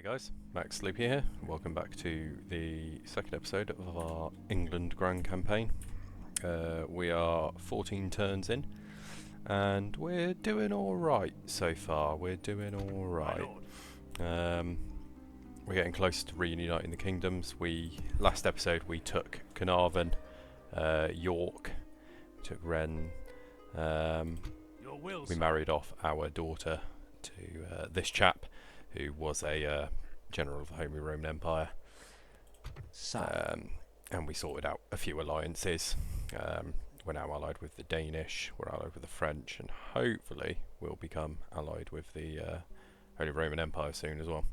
guys, Max Sleepy here. Welcome back to the second episode of our England Grand campaign. We are 14 turns in, and we're doing alright so far. We're doing alright. We're getting close to reuniting the kingdoms. Last episode we took Carnarvon, York, took Rennes. We married off our daughter to this chap, who was a general of the Holy Roman Empire, and we sorted out a few alliances. We're now allied with the Danish, we're allied with the French, and hopefully we'll become allied with the Holy Roman Empire soon as well.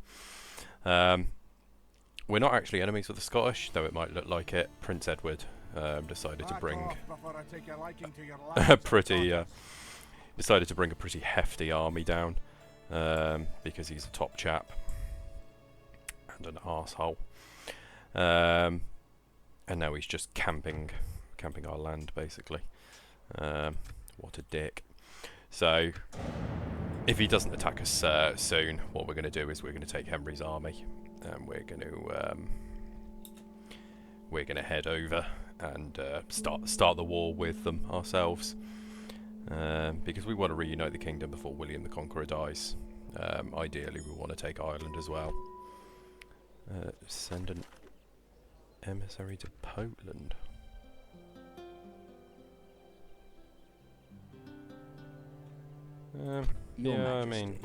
We're not actually enemies with the Scottish, though it might look like it. Prince Edward decided to bring a pretty hefty army down. Because he's a top chap and an arsehole. And now he's just camping our land, basically. What a dick. So, if he doesn't attack us soon, what we're going to do is we're going to take Henry's army, and we're going to head over and start the war with them ourselves. Because we want to reunite the kingdom before William the Conqueror dies. Ideally we want to take Ireland as well. Send an emissary to Poland. Yeah, I mean,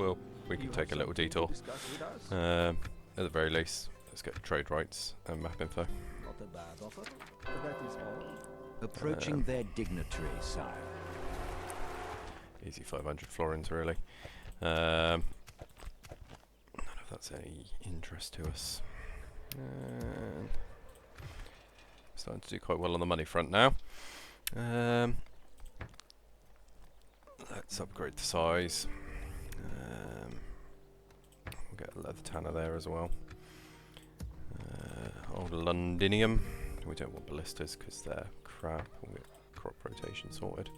we can take a little detour. At the very least, let's get trade rights and map info. Not a bad offer, but that is all. Approaching their dignitary, sire. Easy 500 florins, really. None of that's any interest to us. Starting to do quite well on the money front now. Let's upgrade the size. We'll get a leather tanner there as well. Old Londinium. We don't want ballistas because they're crap. We'll get crop rotation sorted.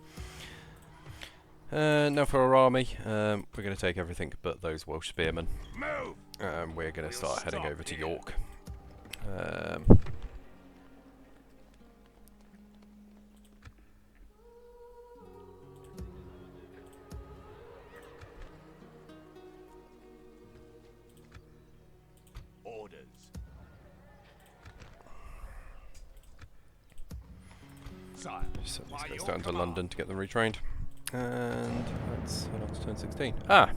Now for our army, we're going to take everything but those Welsh spearmen. We're going to start heading over to York. Orders. Sire, So let's go down to London to get them retrained. And let's head on to turn 16. Ah!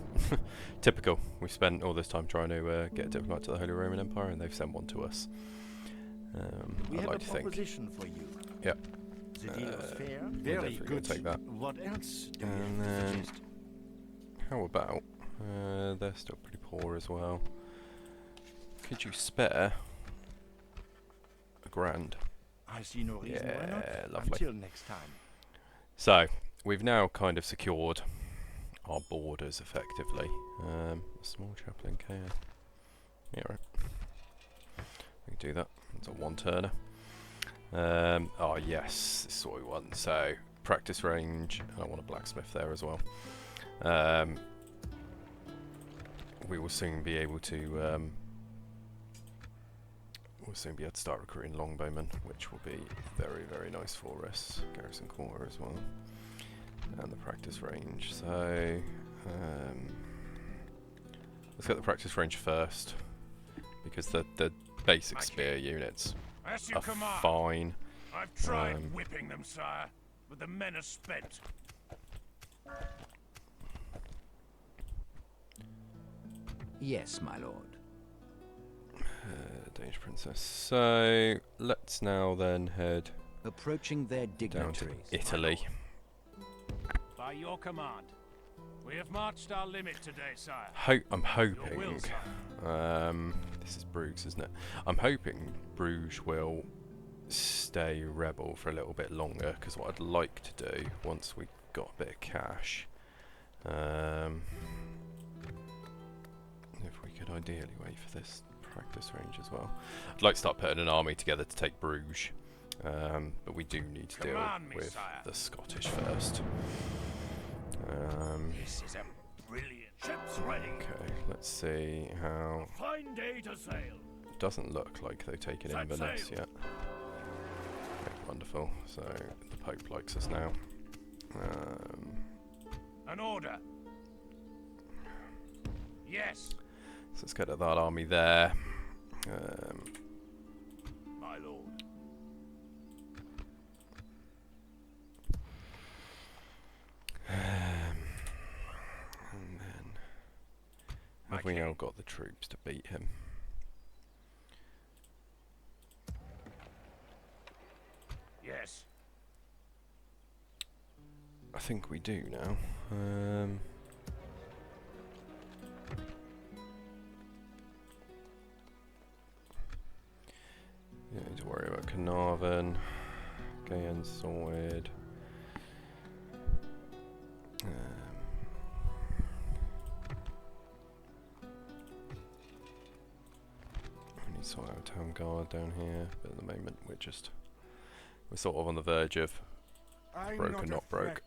Typical. We've spent all this time trying to get a diplomat to the Holy Roman Empire, and they've sent one to us. I'd like to think. Proposition for you. Yep. The deal is fair. We're Very definitely going good. to take that. What else do And you then, suggest? how about... they're still pretty poor as well. Could you spare £1,000? I see no reason why not. Yeah, lovely. Until next time. So, we've now kind of secured our borders effectively. A small chapel in Caen. Yeah, right. We can do that. It's a one-turner. Oh yes, this is what we want. So, practice range. I want a blacksmith there as well. We will soon be able to start recruiting longbowmen, which will be very, very nice for us. Garrison quarter as well. And the practice range. So, let's get the practice range first, because the basic spear units are fine. I've tried whipping them, sire, but the men are spent. Yes, my lord. Danish princess. So, let's now then head Approaching their down to dignitaries. Italy. By your command, we have marched our limit today, sire. I'm Your will, hoping. sire. This is Bruges, isn't it? I'm hoping Bruges will stay rebel for a little bit longer, because what I'd like to do once we got a bit of cash, if we could ideally wait for this practice range as well. I'd like to start putting an army together to take Bruges, but we do need to deal Command me, with sire. the Scottish first. This is a brilliant Ships ready. Okay, let's see how. Fine day to sail. Doesn't look like they've taken Set Inverness sail. yet. Okay, wonderful. So the Pope likes us now. An order. Yes, So let's get at that army there. my lord. And then My have we now king. got the troops to beat him? Yes. I think we do now. You don't need to worry about Carnarvon. Gaian sorted. We need to sort out Town Guard down here, but at the moment we're sort of on the verge of broke or not broke.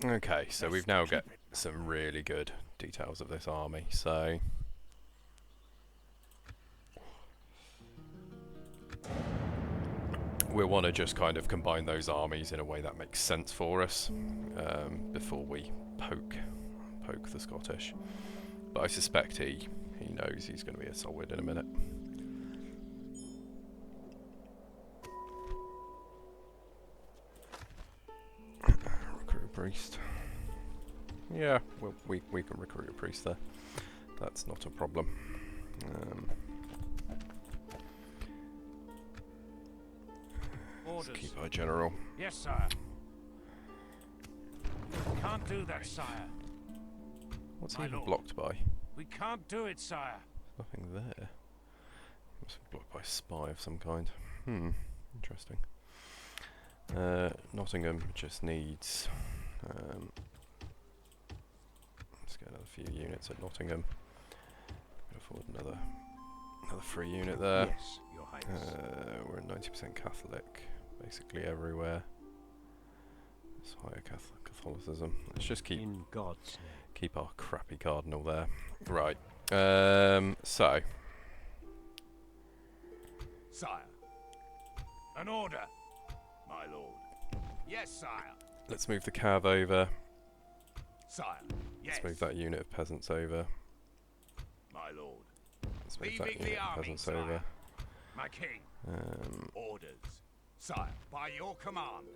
Okay, so we've now got some really good details of this army, so we'll want to just kind of combine those armies in a way that makes sense for us before we poke the Scottish. But I suspect he knows he's going to be a solid in a minute. Recruit a priest. Yeah, well, we can recruit a priest there. That's not a problem. Let's Orders. keep our general. Yes, sire. Can't do that, sire. What's he My even lord. blocked by? We can't do it, sire. Nothing there. Must be blocked by a spy of some kind. Interesting. Nottingham just needs. Let's get another few units at Nottingham. Can afford another free unit there. Yes, your highness. We're 90% Catholic, basically everywhere. It's higher Catholicism. Let's just keep In God's name. keep our crappy cardinal there. Right. So Sire. An order. My lord. Yes, sire. let's move the cav over. Sire. Yes. Let's move that unit of peasants over. My lord. Let's move that Leaving unit the of army, peasants sire. over. My king. Um, Orders. Sire. By your command.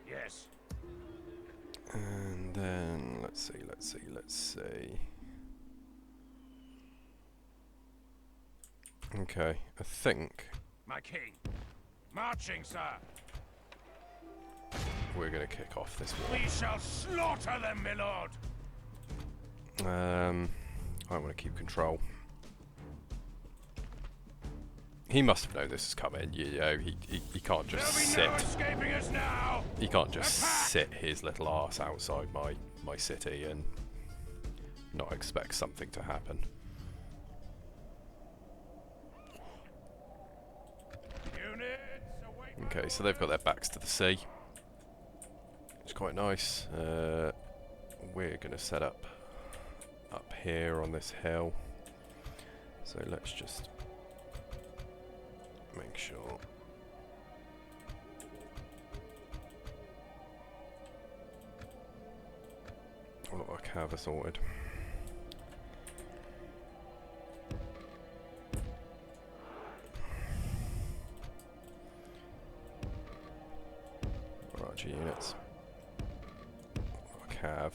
Yes. and then let's see. Okay, I think My king. Marching, sir. we're going to kick off this We shall slaughter them, my lord. war. I want to keep control. He must have known this is coming. You know, he can't just There'll be no sit. escaping us now. He can't just Attack! sit his little arse outside my city and not expect something to happen. Units away from Okay, so they've got their backs to the sea. It's quite nice. We're going to set up here on this hill. So let's just make sure. All of our cav are sorted. Our archer units. Our cav.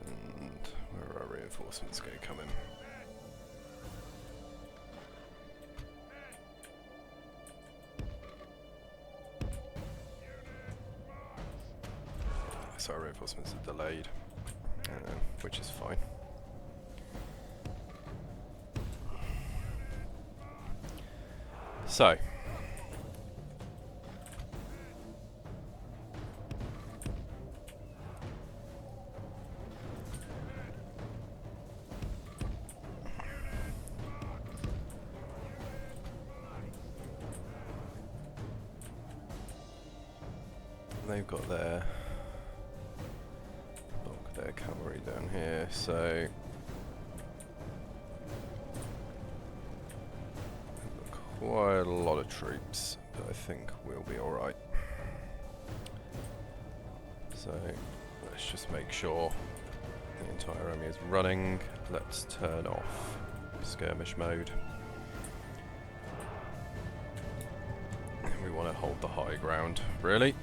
And where are our reinforcements going to come in? So our reinforcements are delayed, which is fine. So, they've got their cavalry down here, so quite a lot of troops, but I think we'll be alright. So let's just make sure the entire army is running. Let's turn off skirmish mode. We want to hold the high ground, really.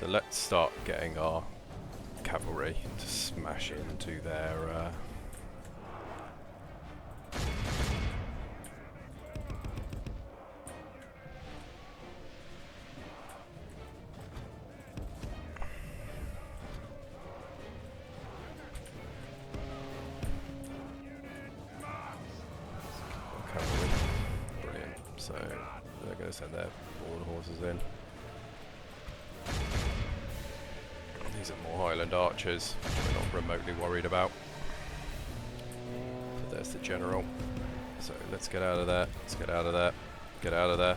So let's start getting our cavalry to smash into their cavalry. Brilliant. So they're going to send their border horses in. These are more Highland archers, which we're not remotely worried about. But there's the general. So let's get out of there. Let's get out of there. Get out of there.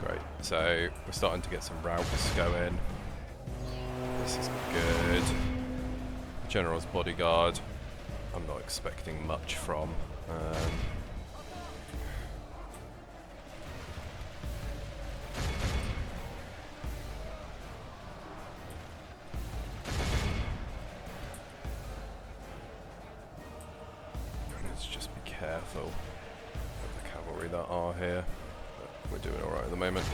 Great. So we're starting to get some routes going. This is good. General's bodyguard, I'm not expecting much from. Let's just be careful of the cavalry that are here. But we're doing alright at the moment.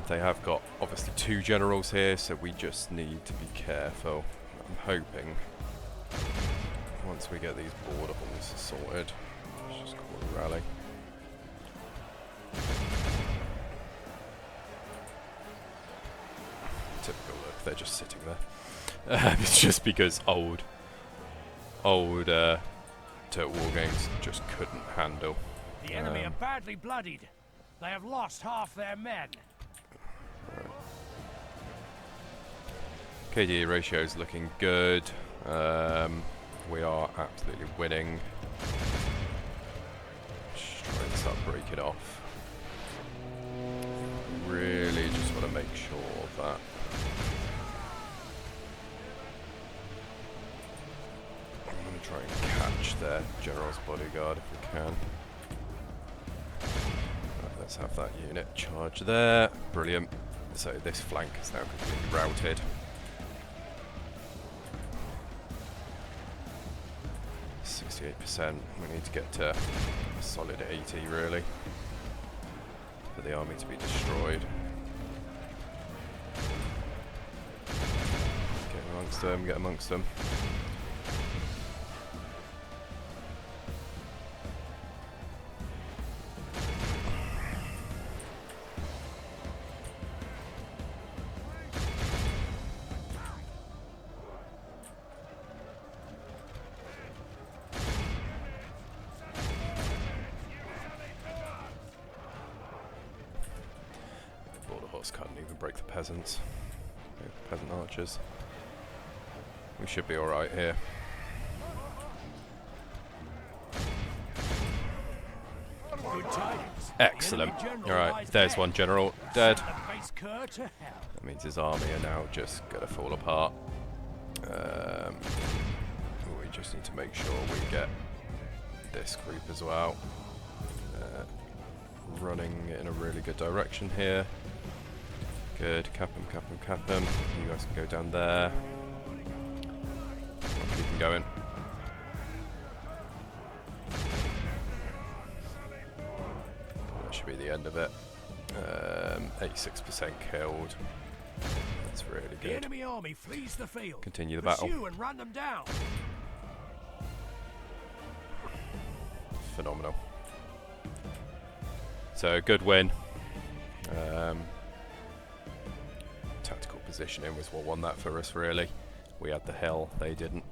They have got obviously 2 generals here, so we just need to be careful. I'm hoping once we get these border horses sorted, let's just call a rally. Typical look, they're just sitting there. It's just because old Turtle War Games just couldn't handle. The enemy are badly bloodied. They have lost half their men. KDA ratio is looking good. We are absolutely winning. Just try and start breaking off. Really just want to make sure that I'm going to try and catch their general's bodyguard if we can. Let's have that unit charge there. Brilliant. So this flank is now completely routed. We need to get to a solid 80 really for the army to be destroyed. Get amongst them, get amongst them. Couldn't even break the peasants. Peasant archers. We should be alright here. Excellent. Alright, there's one general dead. That means his army are now just gonna fall apart. We just need to make sure we get this group as well. Running in a really good direction here. Good, cap them, cap them, cap them. You guys can go down there. Keep them going. That should be the end of it. 86% killed. That's really good. The enemy army flees the field. Continue the battle. Pursue and run them down. So a good win. Tactical positioning was what won that for us, really. We had the hill, they didn't.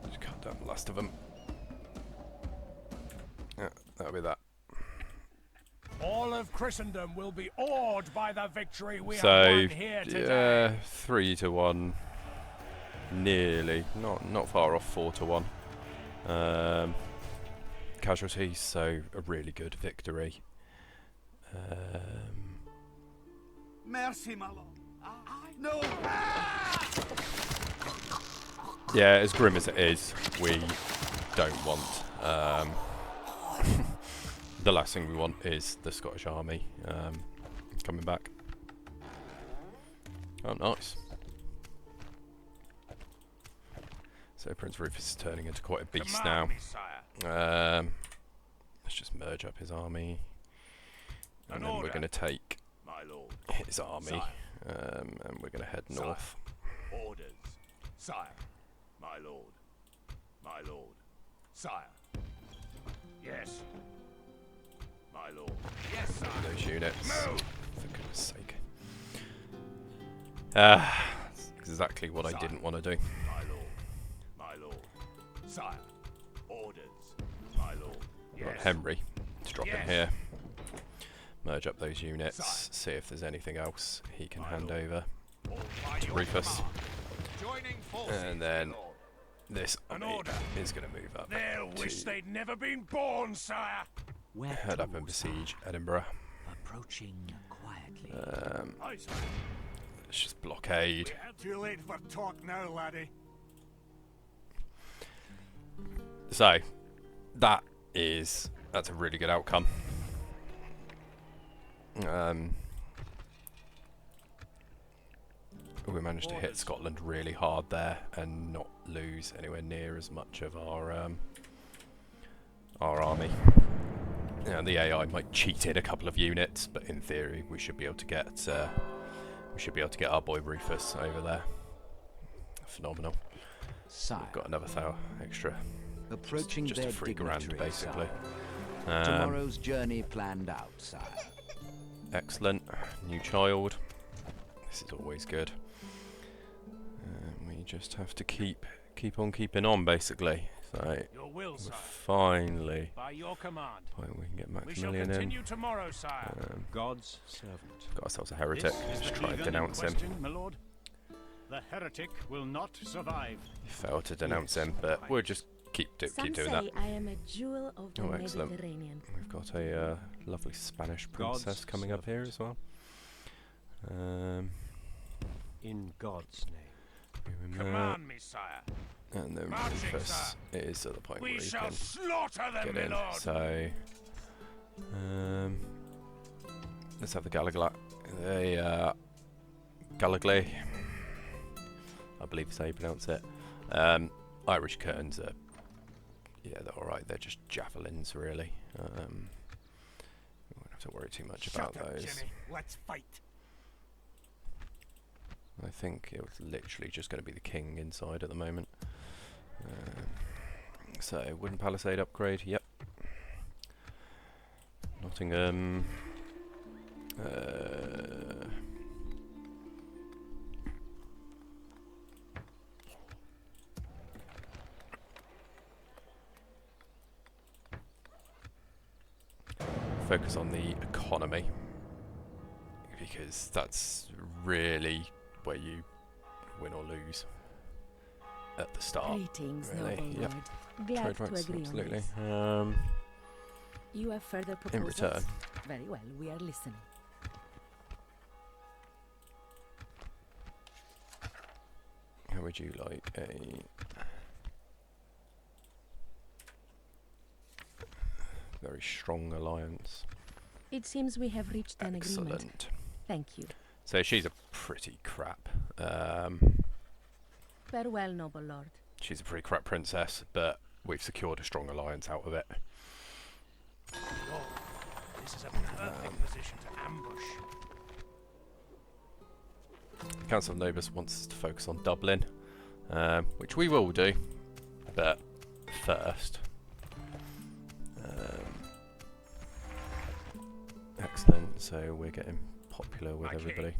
Just cut down the last of them. Yeah, that'll be that. All of Christendom will be awed by the victory we have So won here today. 3-1, nearly, not far off 4-1. Casualties, so a really good victory. Mercy, my lord. No! Yeah, as grim as it is, we don't want. The last thing we want is the Scottish army coming back. Oh, nice. So Prince Rufus is turning into quite a beast now. Command me, sire. Let's just merge up his army, and An then we're order. going to take My lord. his army, Sire. and we're going to head Sire. north. Orders. Sire. My lord. My lord. Sire. Yes. My lord. Yes, sire. Those units, Move. for goodness sake. That's exactly what I Sire. didn't want to do. My lord. My lord. Sire. Orders. My lord. Right, Yes. Henry, let's drop Yes. in here. Merge up those units, Sire. see if there's anything else he can My hand lord. over. All by To your Rufus. command. Joining forces, And then my lord. this An army order. is going to move up They'll wish to they'd never been born, sire. Where head up and to, besiege Edinburgh. approaching quietly. Aye, sire. Let's just blockade. Too late for talk now, laddie. So, that's a really good outcome. We managed to hit Scotland really hard there and not lose anywhere near as much of our army. Yeah, the AI might cheat in a couple of units, but in theory we should be able to get our boy Rufus over there. Phenomenal. Sire, Got another extra. approaching Just their a free grand, dignitary, basically. sire. Tomorrow's journey planned out, sire. Excellent. New child. This is always good. We just have to keep on keeping on, basically. So Your will, sire. finally, By your command. we can get We shall Maximilian in. continue tomorrow, sire. God's servant. Got ourselves a heretic. This is Let's the try and heathen in denounce him. Question, my lord. The heretic will not survive. Failed to denounce him, but we'll just keep Some doing say that. I am a jewel of the Oh, excellent. Mediterranean. We've got a lovely Spanish princess God's coming up here as well. In God's name. Doing that. Command me, sire. And then Marching, Rufus sir. is at the point where We he shall can slaughter them, get my in. lord. So, let's have the Galagla. Gallagly. I believe is how you pronounce it. Irish curtains are, yeah, they're alright. They're just javelins, really. We won't have to worry too much about Shut up, those. Jimmy. Let's fight. I think it was literally just going to be the king inside at the moment. So, wooden palisade upgrade, yep. Nottingham. Focus on the economy, because that's really where you win or lose at the start. Greetings, really. noble Yep. lord. Glad Trade to rights, agree absolutely. on this. You have further In proposals? return, Very well, we are listening. how would you like a very strong alliance? It seems we have reached an agreement. Excellent. Thank you. So she's a pretty crap. Farewell, noble lord. She's a pretty crap princess, but we've secured a strong alliance out of it. Lord, this is a perfect position to ambush. Council of Nobles wants us to focus on Dublin, which we will do. But first, excellent. So we're getting popular with everybody.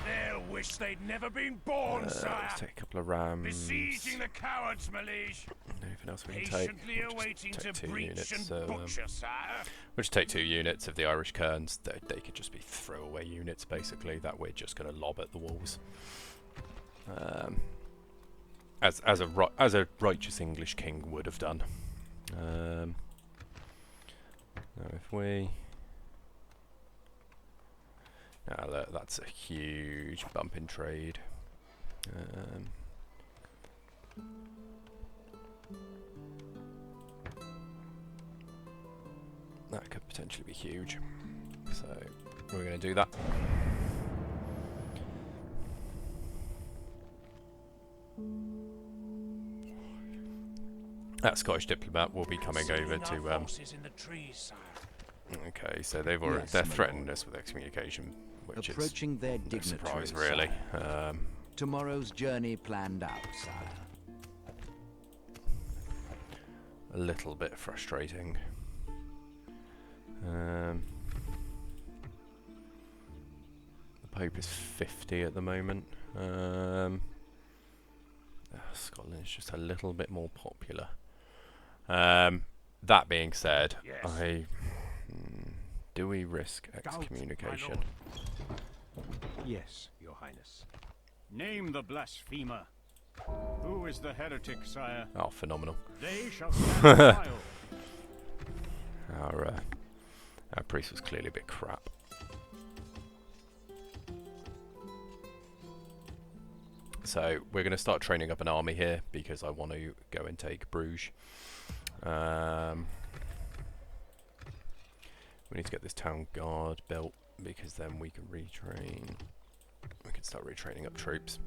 They'll wish they'd never been born, sire. Let's take a couple of rams. Besieging the cowards, my liege. Anything else we can take? Patiently We'll awaiting just take to 2 breach units. and So, butcher, sire. we'll just take 2 units of the Irish Kerns. They could just be throwaway units, basically, that we're just going to lob at the walls. As a righteous English king would have done. Now if we... Now look, that's a huge bump in trade. That could potentially be huge. So we're going to do that. That Scottish diplomat will be coming over to. Forces in the trees, sire. Okay, so they've already Yes, they're my threatening us with excommunication, which Approaching their is no dignitaries. surprise, really. Tomorrow's journey planned out, sire. A little bit frustrating. The Pope is 50 at the moment. Scotland is just a little bit more popular. That being said, Yes. Do we risk excommunication? Yes, Your Highness. Name the blasphemer. Who is the heretic, sire? Oh, phenomenal. They shall stand trial. Our priest was clearly a bit crap. So we're going to start training up an army here because I want to go and take Bruges. We need to get this town guard built because then we can retrain. We can start retraining up troops.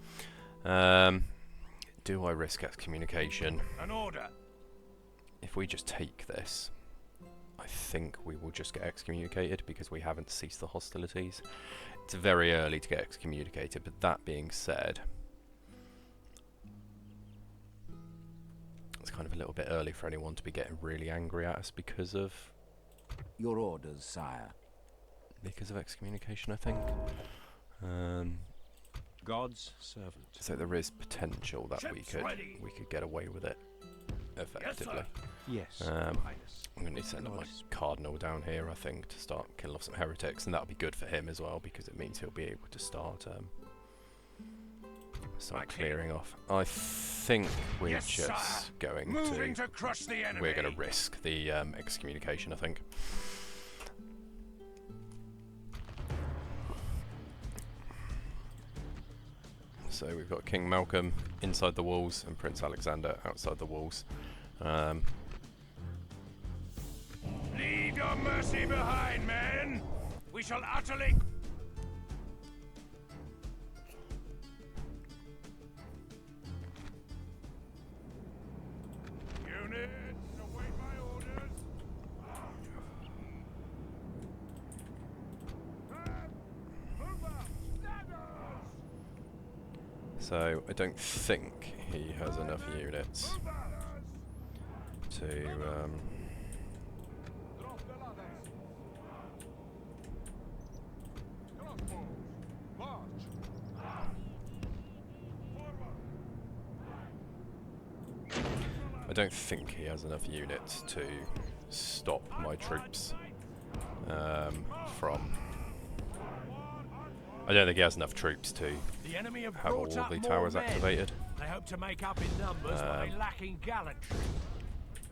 Do I risk excommunication? An order. If we just take this, I think we will just get excommunicated because we haven't ceased the hostilities. It's very early to get excommunicated, but that being said, it's kind of a little bit early for anyone to be getting really angry at us because of Your orders, sire. excommunication, I think. God's servant. So there is potential that we Ships could ready. get away with it effectively. Yes, Your Highness. I'm going to send up my Lord. cardinal down here, I think, to start killing off some heretics, and that'll be good for him as well because it means he'll be able to start My king. clearing off. I think we're Yes, just sire. going Moving to to crush the enemy. we're going to risk the excommunication, I think. So we've got King Malcolm inside the walls and Prince Alexander outside the walls. Leave your mercy behind, men. We shall utterly. Units, await my orders. Move out, staggers. So I don't think he has enough units Move out. to Drop the ladders. Crossbows, march. Forward. I don't think he has enough units to stop my troops from. I don't think he has enough troops to The enemy have have all brought up the more towers men. activated. They hope to make up in numbers, but they lack in gallantry.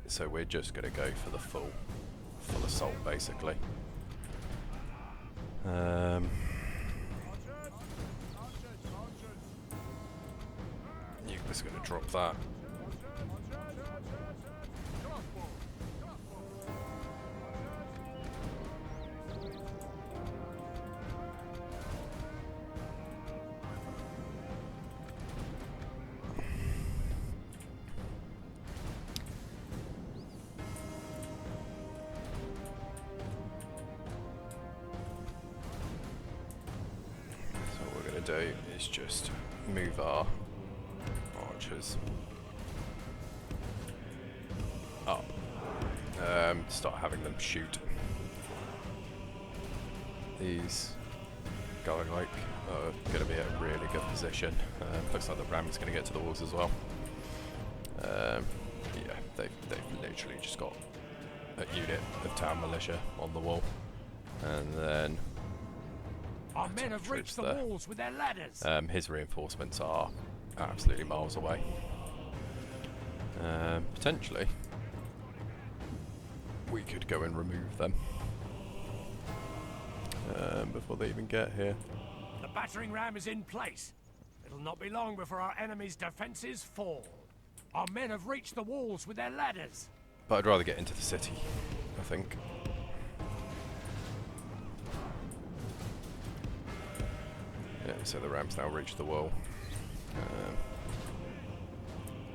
So we're just going to go for the full assault, basically. You're just going to drop that. So what we're going to do is just move our archers up. Start having them shoot. These going like going to be at a really good position. Looks like the ram's going to get to the walls as well. Yeah, they've literally just got a unit of town militia on the wall, and then Our men have reached the there. walls with their ladders. His reinforcements are absolutely miles away. Potentially, we could go and remove them before they even get here. The battering ram is in place. It'll not be long before our enemy's defenses fall. Our men have reached the walls with their ladders. But I'd rather get into the city, I think. Yeah, so the ram's now reached the wall.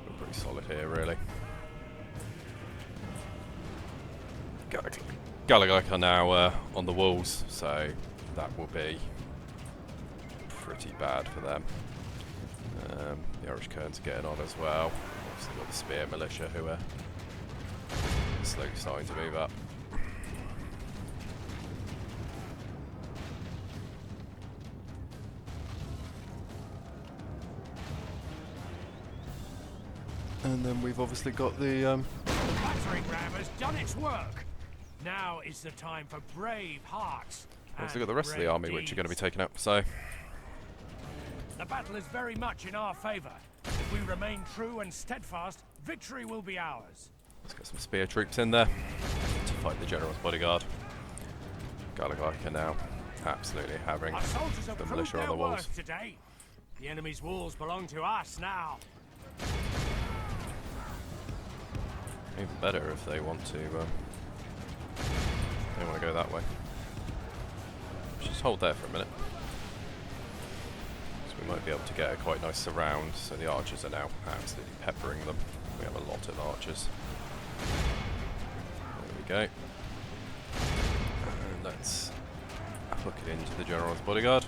We're pretty solid here, really. Gallagher are now on the walls, so that will be pretty bad for them. The Irish Kerns are getting on as well. Obviously got the Spear Militia who are slowly starting to move up. And then we've obviously got the The battering ram has done its work. Now is the time for brave hearts. obviously got the rest of the army which are going to be taken up, so The battle is very much in our favour. If we remain true and steadfast, victory will be ours. let's get some spear troops in there to fight the General's bodyguard. Gallagher are now absolutely having Our soldiers have the proved militia on their the walls. worth today. The enemy's walls belong to us now. Even better if they want to. They want to go that way. Just hold there for a minute. So we might be able to get a quite nice surround. So the archers are now absolutely peppering them. We have a lot of archers. There we go. And let's hook it into the General's bodyguard.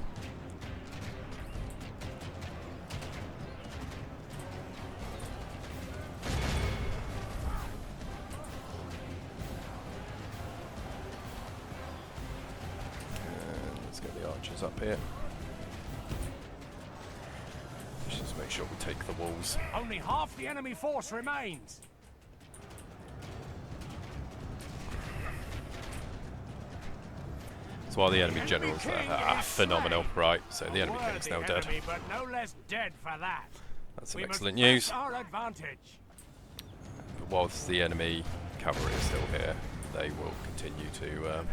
Up here. Let's just make sure we take the walls. Only half the enemy force remains. So while the enemy The generals king there, is phenomenal, slain. right? So the enemy king is Worthy now dead. enemy, but no less dead for that. That's some We must excellent press news. our advantage. But whilst the enemy cavalry is still here, they will continue to.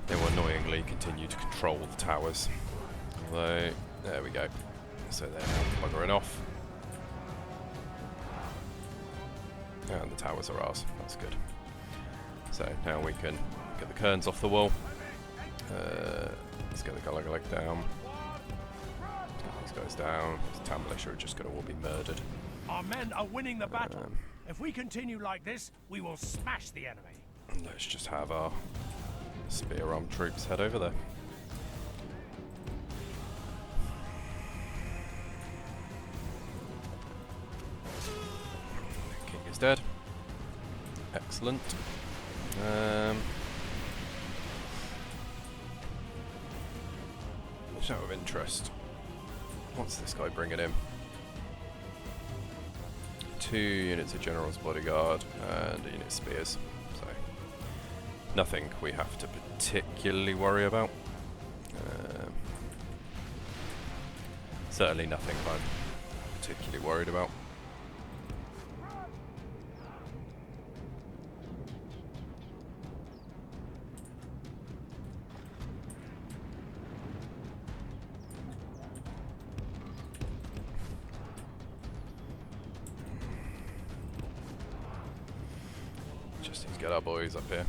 They will annoyingly continue to control the towers. Although, there we go. So they're now buggering off. And the towers are ours. That's good. So now we can get the Kerns off the wall. Let's get the Gallagher down. Let's get these guys down. The town militia are just going to all be murdered. Our men are winning the battle. If we continue like this, we will smash the enemy. Let's just have our spear armed troops head over there. King is dead. Excellent. Show of interest. What's this guy bringing in? 2 units of General's Bodyguard and a unit of Spears. So nothing we have to particularly worry about. Certainly nothing I'm particularly worried about. Just need to get our boys up here.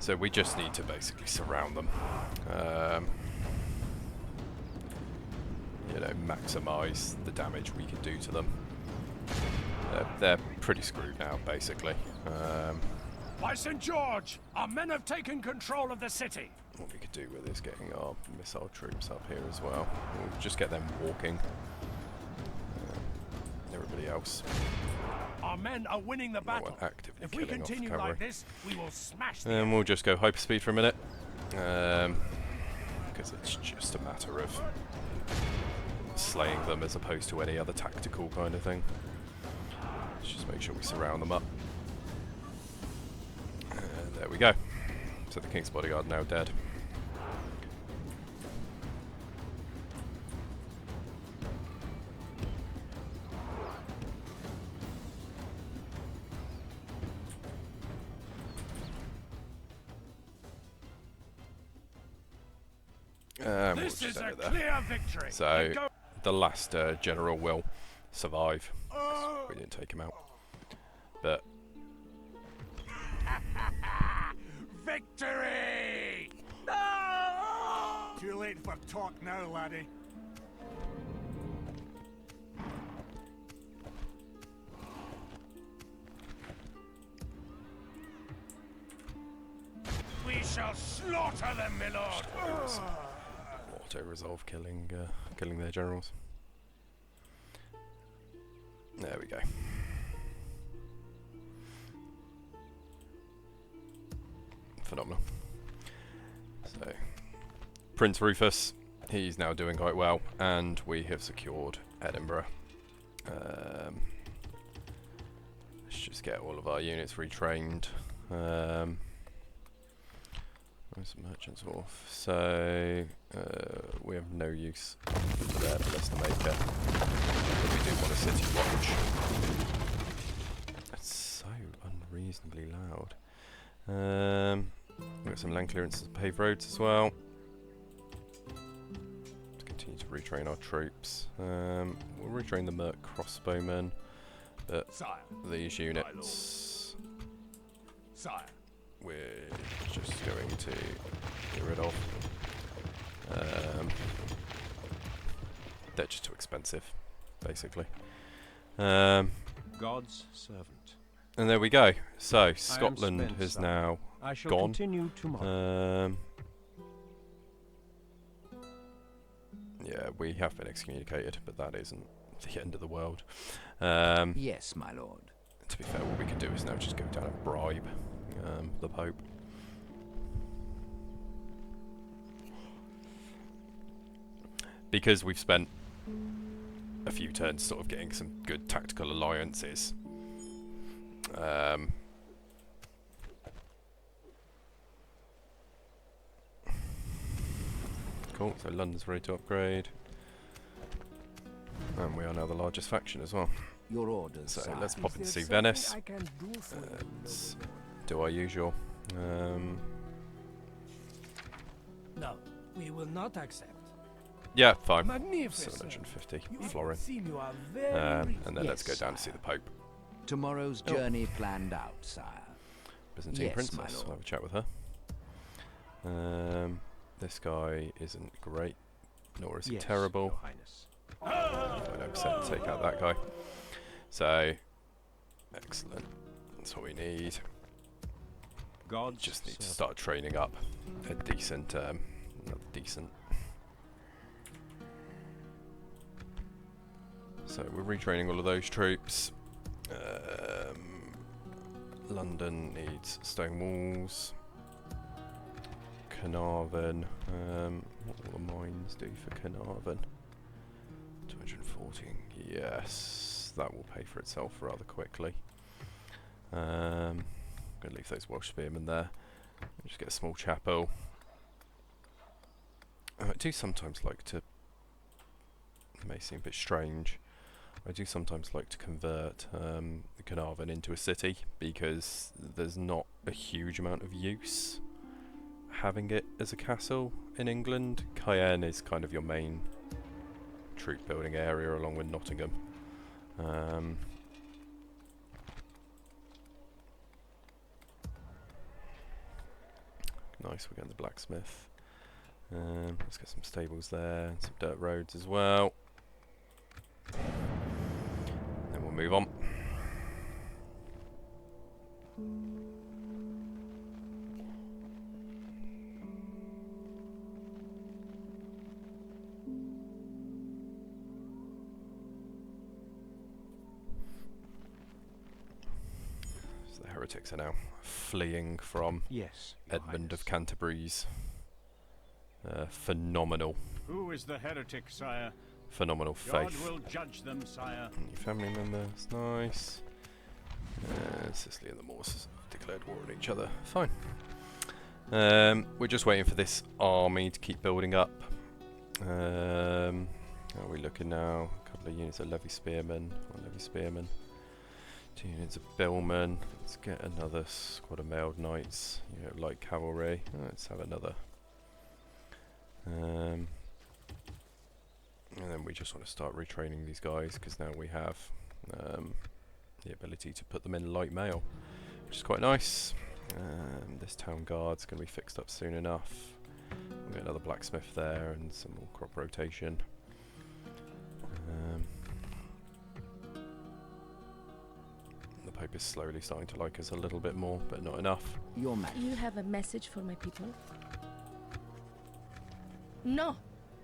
So we just need to basically surround them. You know, maximise the damage we can do to them. They're pretty screwed now, basically. By St. George, our men have taken control of the city. What we could do with is getting our missile troops up here as well. We'll just get them walking. Everybody else. Our men are winning the Well, battle. we're actively If we killing off continue cavalry. like this, we will smash them. And we'll just go hyperspeed for a minute. Because it's just a matter of slaying them as opposed to any other tactical kind of thing. Let's just make sure we surround them up. There we go. So the King's bodyguard now dead. We'll This just is end a it there. clear victory. So Go- the last general will survive. We didn't take him out. But Victory! Too late for talk now, laddie. We shall slaughter them, my lord. auto-resolve killing their generals. There we go. Phenomenal. So, Prince Rufus, he's now doing quite well, and we have secured Edinburgh. Let's just get all of our units retrained. Where's the merchants off? So we have no use for their Maker. But we do want a city watch. That's so unreasonably loud. We've got some land clearances and paved roads as well. Let's continue to retrain our troops. We'll retrain the Merc crossbowmen, but Sire. these units Sire. we're just going to get rid of. They're just too expensive, basically. God's servant. And there we go. So Scotland spent, is sire. now I shall gone. continue tomorrow. Yeah, we have been excommunicated, but that isn't the end of the world. Yes, my lord. To be fair, what we could do is now just go down and bribe the Pope. Because we've spent a few turns sort of getting some good tactical alliances. Cool, so London's ready to upgrade. And we are now the largest faction as well. Your orders, So sire. let's pop in to see Is Venice. there something I can do for you? Let's do our usual. No, we will not accept. Yeah, fine. Magnificent. 750 You florin. seem you are very And then let's go Yes, down to see sire. the Pope. Tomorrow's journey planned out, sire. Byzantine Yes, my Princess. I'll lord. have a chat with her. This guy isn't great, nor is he Yes, terrible. Your Highness. 99% take out that guy. So, excellent. That's what we need. God's Just need to servant. start training up a decent, another decent. So we're retraining all of those troops. London needs stone walls. Carnarvon. What will the mines do for Carnarvon? 214. Yes, that will pay for itself rather quickly. I'm going to leave those Welsh spearmen there. Just get a small chapel. I do sometimes like to. It may seem a bit strange. I do sometimes like to convert Carnarvon into a city because there's not a huge amount of use having it as a castle in England. Cayenne is kind of your main troop building area along with Nottingham. Nice, we're getting the blacksmith. Let's get some stables there, and some dirt roads as well. Then we'll move on. So the heretics are now fleeing from Yes, Your Edmund of Highness. Canterbury's phenomenal Who is the heretic, sire? phenomenal God faith. will judge them, sire. New family members, nice. Sicily and the Moors have declared war on each other. Fine. We're just waiting for this army to keep building up. How are we looking now? A couple of units of levy spearmen. 2 units of billmen. Let's get another squad of mailed knights. Light cavalry. Let's have another. And then we just want to start retraining these guys because now we have the ability to put them in light mail, which is quite nice. This town guard's going to be fixed up soon enough. We'll get another blacksmith there and some more crop rotation. The Pope is slowly starting to like us a little bit more, but not enough. Your Majesty. You have a message for my people? No,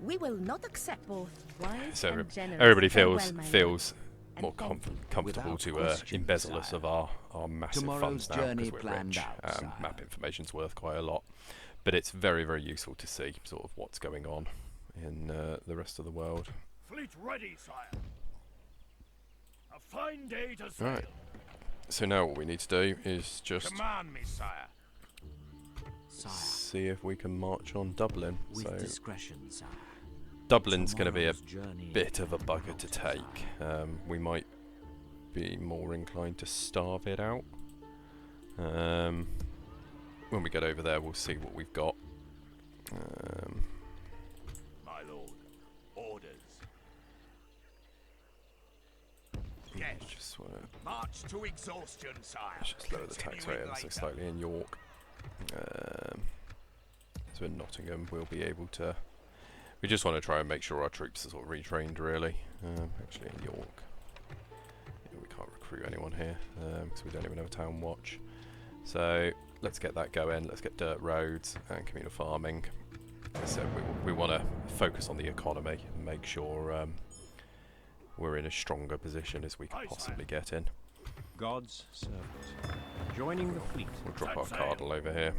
we will not accept both wise So and generous. everybody Farewell, feels my feels lord. more And thank you. comfortable Without to question, embezzle us sire. of our massive Tomorrow's funds now journey because we're planned rich. out, sire. Map information's worth quite a lot, but it's very, very useful to see sort of what's going on in the rest of the world. Fleet ready, sire. A fine day to sail. Right. So now what we need to do is just Command me, sire. Sire, see if we can march on Dublin. with So discretion, sire. Dublin's going to be a Tomorrow's journey bit of a planned bugger out, to sire. take. We might be more inclined to starve it out. When we get over there, we'll see what we've got. My lord. Orders. Yes. Just want to March to exhaustion, sire. just lower the tax rate ever so Continuing slightly in York. So in Nottingham, we'll be able to. We just want to try and make sure our troops are sort of retrained, really. Actually, in York, we can't recruit anyone here because we don't even have a town watch. So let's get that going. Let's get dirt roads and communal farming. So we want to focus on the economy and make sure we're in a stronger position as we can Aye, sire. possibly get in. God's servant. Joining the fleet. We'll drop Set our sail. cardinal over here.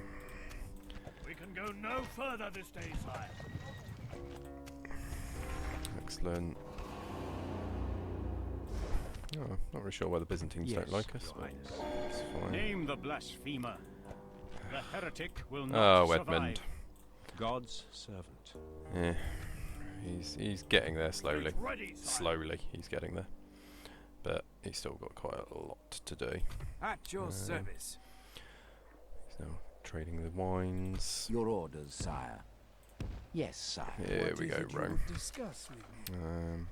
We can go no further this day, sire. Excellent. Oh, not really sure why the Byzantines Yes, don't like us, Your but Highness. it's fine. Name the blasphemer. The heretic will not Oh, survive. Edmund. God's servant. Yeah, he's getting there slowly. Fleet ready, sire. Slowly, he's getting there, but he's still got quite a lot to do. At your service. He's now trading the wines. Your orders, sire. Yes, sire. Here What we is go, it you Rome. would discuss with me?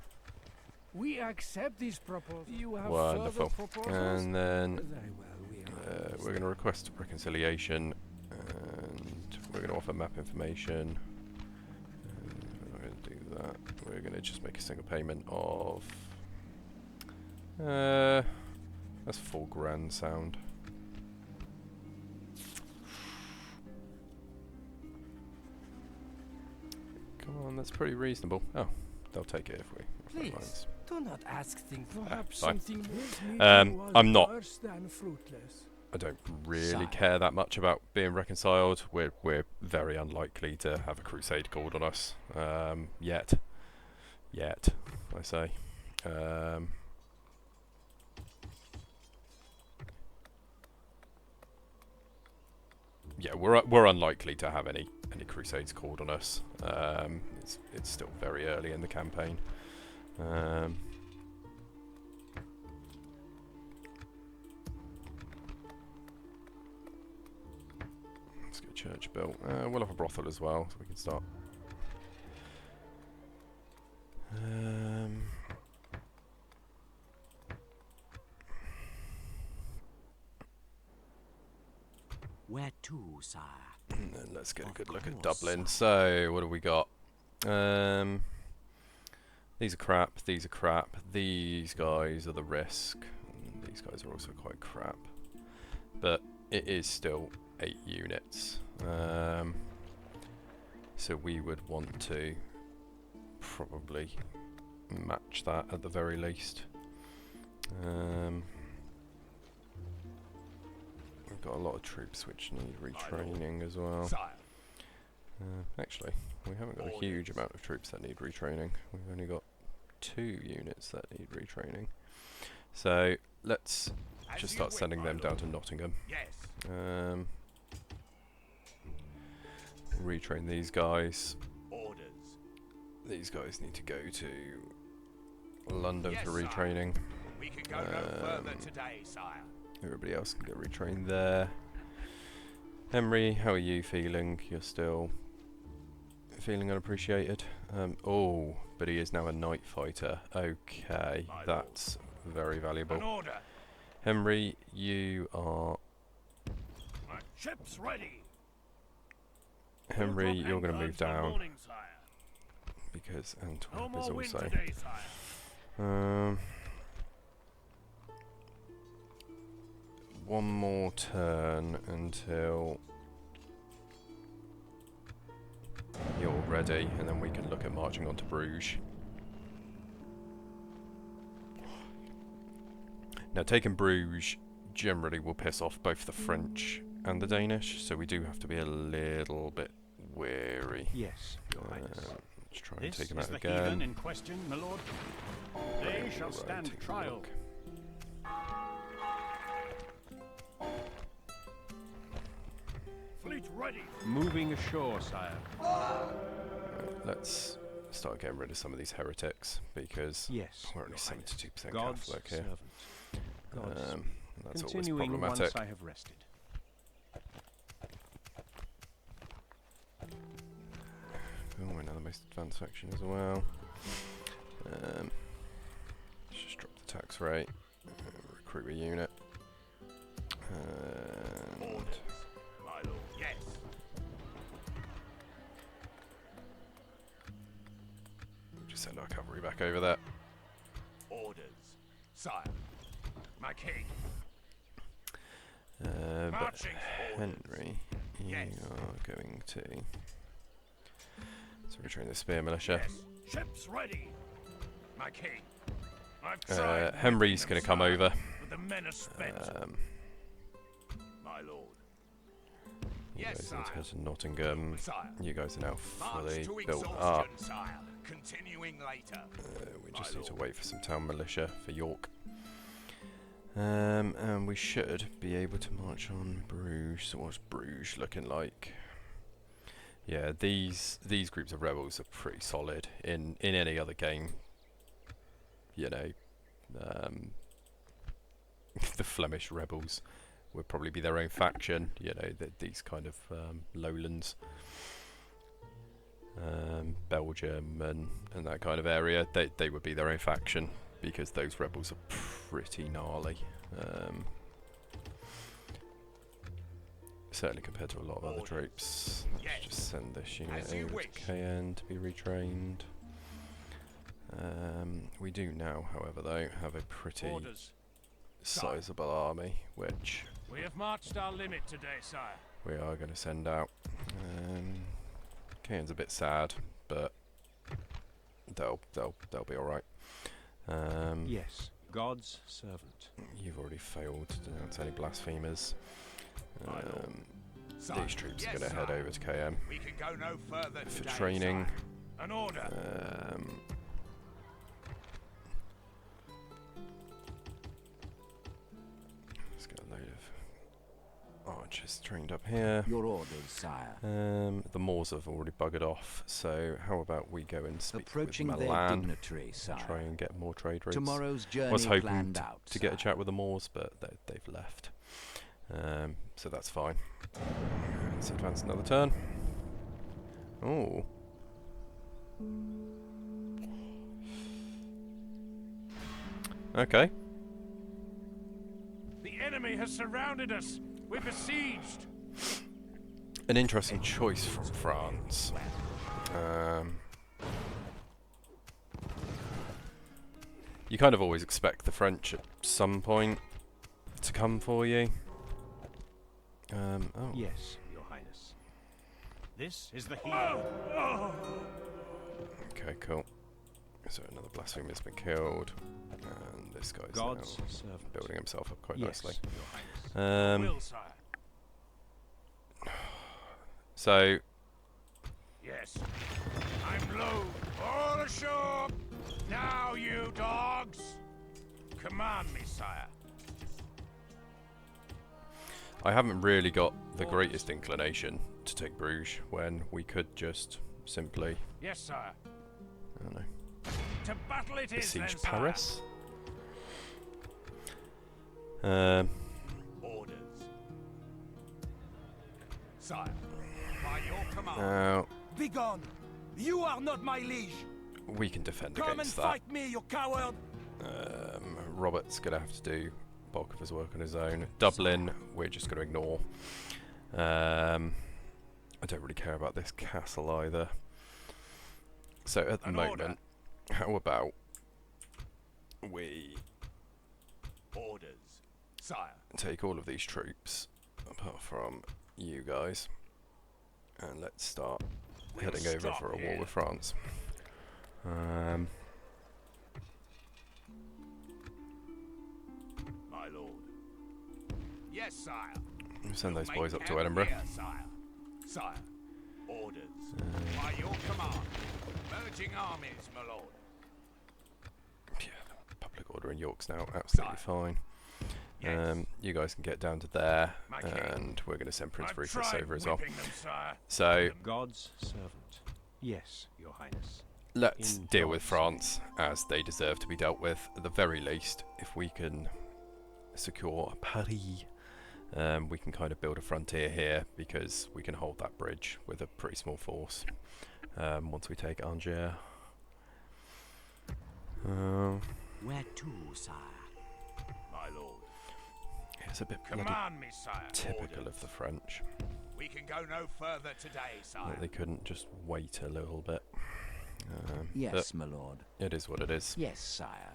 We accept this proposal. You have Wonderful. further proposals? And then Very well, we are. we're going to request reconciliation, and we're going to offer map information. We're going to do that. We're going to just make a single payment of. That's £4,000 sound. Come on, that's pretty reasonable. Oh, they'll take it if we. if that Please, lines. do not ask things. Perhaps fine. something this meeting was I'm not- worse than fruitless. I don't really Sire. care that much about being reconciled. We're very unlikely to have a crusade called on us yet. I say. Yeah, we're unlikely to have any crusades called on us. It's still very early in the campaign. Let's get a church built. We'll have a brothel as well, so we can start. Where to, sire? And then let's get a good look at Dublin. So, what have we got? These are crap, these are crap, these guys are the risk, and these guys are also quite crap. But it is still 8 units. So we would want to probably match that at the very least. We've got a lot of troops which need retraining as well. Actually, we haven't got a huge amount of troops that need retraining. We've only got 2 units that need retraining. So let's just start sending them down to Nottingham. Retrain these guys. These guys need to go to London for retraining. We can go no further today, sire. Everybody else can get retrained there. Henry, how are you feeling? You're still feeling unappreciated? Oh, but he is now a night fighter. Okay, that's very valuable. Henry, you are... My ship's ready. Henry, you're going to move down. Because Antwerp is also... one more turn until you're ready, and then we can look at marching on to Bruges. Now, taking Bruges generally will piss off both the French and the Danish, so we do have to be a little bit wary. Yes, Your Highness. Let's try and This take him is out the again. heathen in question, my lord. They shall stand take a trial. look. Fleet ready. Moving ashore, sire. Let's start getting rid of some of these heretics, because Yes, we're only Your 72% God's Catholic here. servant. God's That's always Continuing problematic. once I have rested. Oh, we're now the most advanced faction as well. Let's just drop the tax rate. Recruit a unit. And My lord. Yes. we'll just send our cavalry back over there. Orders. Sire. My king. But Marching Henry, you Yes. are going to... So retrain the spear militia. Yes. Ship's ready. My king. I've tried Henry's making going them to come sire, over. but the men are spent. My lord. You Yes, guys need to sire. head to Nottingham. Sire. You guys are now March fully to built exhaustion, up. sire. Continuing later. We just My need to lord. wait for some town militia for York. And we should be able to march on Bruges. So what's Bruges looking like? Yeah, these groups of rebels are pretty solid. In any other game, you know, the Flemish rebels would probably be their own faction. You know, these kind of lowlands, Belgium and that kind of area. They would be their own faction, because those rebels are pretty gnarly. Certainly compared to a lot of other troops. Let's just send this unit As you over wish. to KN to be retrained. We do now, however, though, have a pretty Orders. sizable army, which We have marched our limit today, sire. we are going to send out. KN's a bit sad, but they'll be all right. Yes, God's servant. You've already failed to denounce any blasphemers. Sire. These troops are Yes, going to head sire. over to KM We can go no further for today, training. sire. An order. Let's get a load of archers trained up here. Your orders, sire. The Moors have already buggered off, so how about we go and speak Approaching with their Milan dignitary, and sire. try and get more trade routes. Tomorrow's I journey was hoping planned out, to get a sire. chat with the Moors, but they've left. So that's fine. Let's advance another turn. Oh. Okay. The enemy has surrounded us. We're besieged. an interesting choice from France. You kind of always expect the French at some point to come for you. Oh. Yes, Your Highness. This is the heel. Okay, cool. So another blasphemer's been killed, and this guy's God's now servant. building himself up quite Yes, nicely. Your Highness. Will, sire. So Yes. I'm low. All ashore. Now, you dogs. Command me, sire. I haven't really got the greatest inclination to take Bruges when we could just simply, Yes, sire. I don't know, To battle it is, then, besiege sire. Paris. Orders. Sire, by your command. Now Begone! You are not my liege! we can defend Come and against that. fight me, you coward! Robert's gonna have to do bulk of his work on his own. Dublin, we're just gonna ignore. I don't really care about this castle either. So at the An moment, order. how about we Orders. Sire. take all of these troops, apart from you guys, and let's start We'll heading over stop for a war here. with France. My lord. Yes, sire. Send those Make boys up to camp Edinburgh. here, sire. Sire. Orders. By your command. Merging armies, my lord. Yeah, public order in York's now absolutely fine. Yes. You guys can get down to there, My king. and we're going to send Prince I've Rufus tried over as well. whipping them, sire. So God's servant. Yes, Your Highness. let's In deal with God's France as they deserve to be dealt with. At the very least, if we can secure Paris, we can kind of build a frontier here because we can hold that bridge with a pretty small force once we take Angers. Where to, sire? My lord. It's a bit bloody Command me, sire. typical of the French We can go no further today, sire. that they couldn't just wait a little bit. Yes, my lord. But it is what it is. Yes, sire.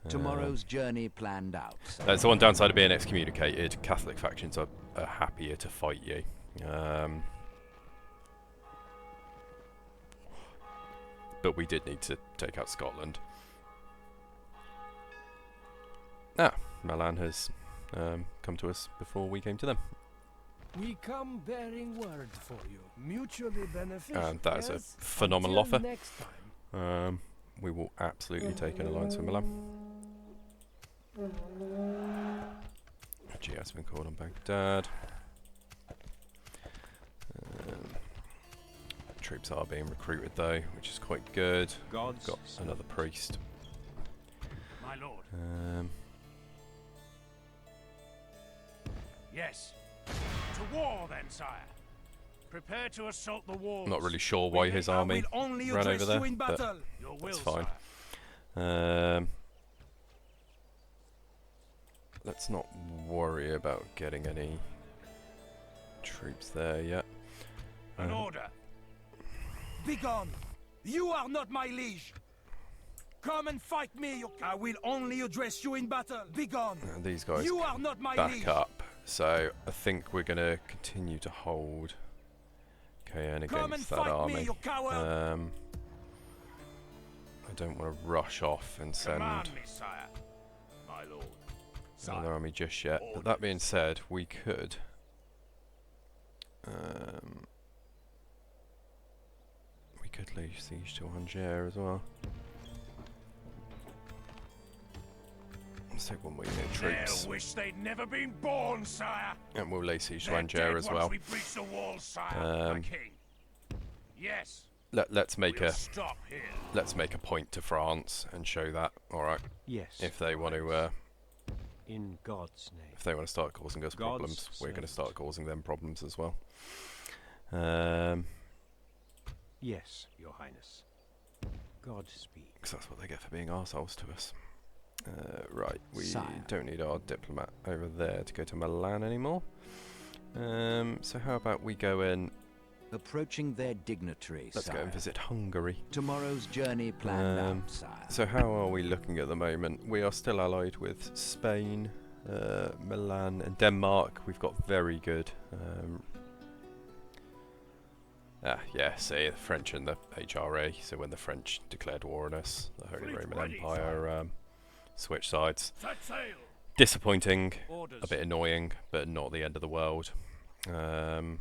Tomorrow's journey planned out. sire. That's the one downside of being excommunicated. Catholic factions are happier to fight you. But we did need to take out Scotland. Milan has come to us before we came to them. We come bearing word for you. Mutually beneficial. And that is a yes? phenomenal Until offer. next time. We will absolutely take an alliance with Milan. G has been called on Baghdad. Troops are being recruited though, which is quite good. God's Got another priest. My lord. Yes. To war, then, sire. Prepare to assault the walls. I'm not really sure why his army Only ran address over there, you in but battle. Your will, that's fine. sire. Let's not worry about getting any troops there yet. An order. Begone! You are not my liege! Come and fight me, you I will only address you in battle. Begone! These guys You are not my back liege! up, so I think we're going to continue to hold KN Come and against that fight army. me, you coward! I don't want to rush off and send Command me, sire. My lord. another Sire. army just yet. But that being said, we could lay siege to Angers as well. Let's take one more unit of troops, They'll wish they'd never been born, sire. and we'll lay siege to They're Angers dead as once well. we breach the walls, sire, my king. Yes. Let's make We'll a stop here. let's make a point to France and show that. All right, Yes. if they want to In God's name. if they want to start causing us God's problems, we're going to servant. start causing them problems as well. Yes, Your Highness. Godspeed. Because that's what they get for being arseholes to us. Right, we Sire. don't need our diplomat over there to go to Milan anymore. So how about we go in? Approaching their dignitary, Let's go sire. and visit Hungary. Tomorrow's journey planned out, sire. So how are we looking at the moment? We are still allied with Spain, Milan, and Denmark. We've got very good. Yeah, see, the French and the HRA. So when the French declared war on us, the Holy Roman Empire switched sides. Set sail. Disappointing, Orders. a bit annoying, but not the end of the world. We've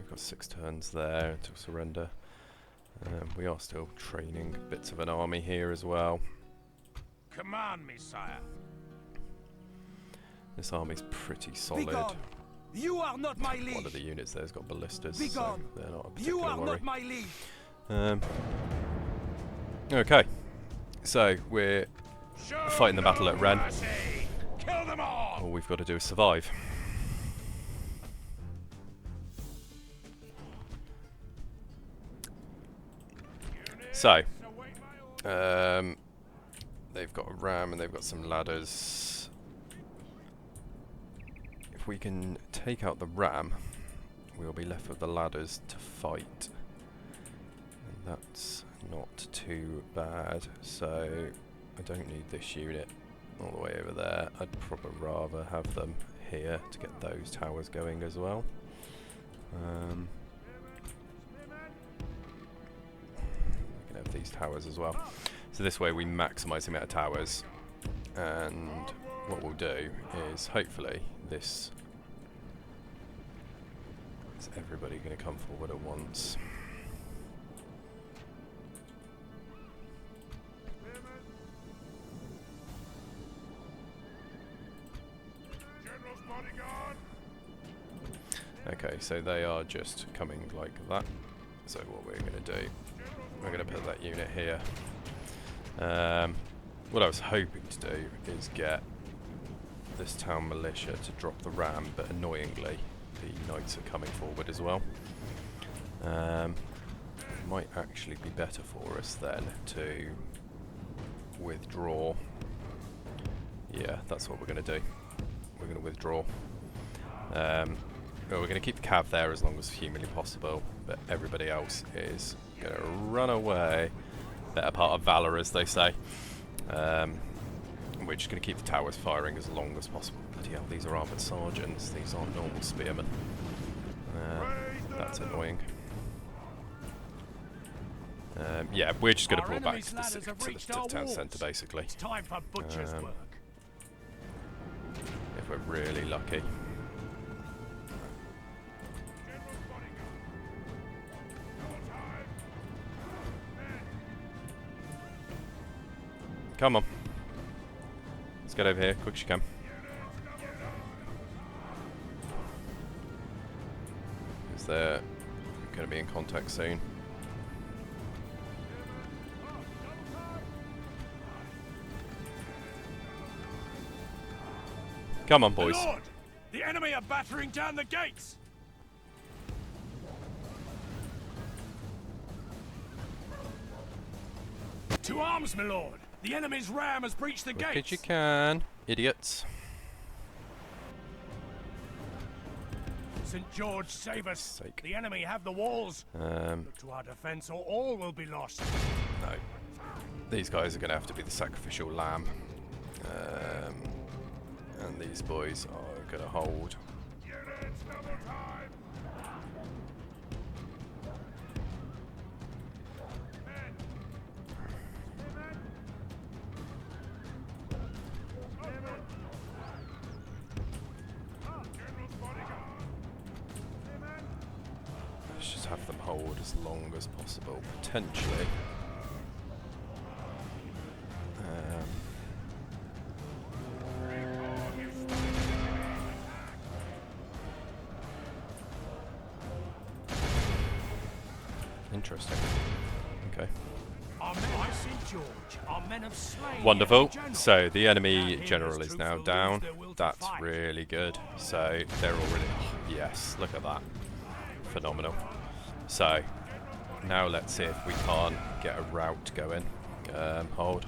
got 6 turns there until surrender. We are still training bits of an army here as well. Command me, sire. This army's pretty solid. Begone! You are not my liege. One of the units there's got ballistas, so Begone! they're not a You particular are worry. not my liege. Okay, so we're fighting the battle at Rennes. Kill them all. All we've got to do is survive. So, they've got a ram and they've got some ladders. If we can take out the ram, we'll be left with the ladders to fight. And that's not too bad. So, I don't need this unit all the way over there. I'd probably rather have them here to get those towers going as well. We can have these towers as well. So this way we maximise the amount of towers, and what we'll do is hopefully this is everybody going to come forward at once. Okay, so they are just coming like that. So what we're going to do, we're going to put that unit here. What I was hoping to do is get this town militia to drop the ram, but annoyingly the knights are coming forward as well. Might actually be better for us then to withdraw. Yeah, that's what we're going to do. We're going to withdraw. Well, we're going to keep the cav there as long as humanly possible, but everybody else is going to run away. Better part of valor, as they say. We're just going to keep the towers firing as long as possible. Bloody hell, these are armoured sergeants. These aren't normal spearmen. That's annoying. Yeah, we're just going to Our pull back enemy's to the, ladders have reached to our the town walls. centre, basically. It's time for butcher's work. If we're really lucky. Come on. Let's get over here, quick as you can. Because they're going to be in contact soon. Come on, boys. Lord, the enemy are battering down the gates. To arms, my lord. The enemy's ram has breached the Quick as gates. you can, idiots. St. George, save us. Sake. The enemy have the walls. No, Look to our defense or all will be lost. these guys are going to have to be the sacrificial lamb. And these boys are going to hold. Let's just have them hold as long as possible, potentially. Interesting. Okay. Our men by St. George, our men have slain. Wonderful. the general. So the enemy Now heroes general is troops now will down. lose their will to That's fight. really good. So they're already... yes, look at that. Phenomenal. So now let's see if we can't get a route going. Hold.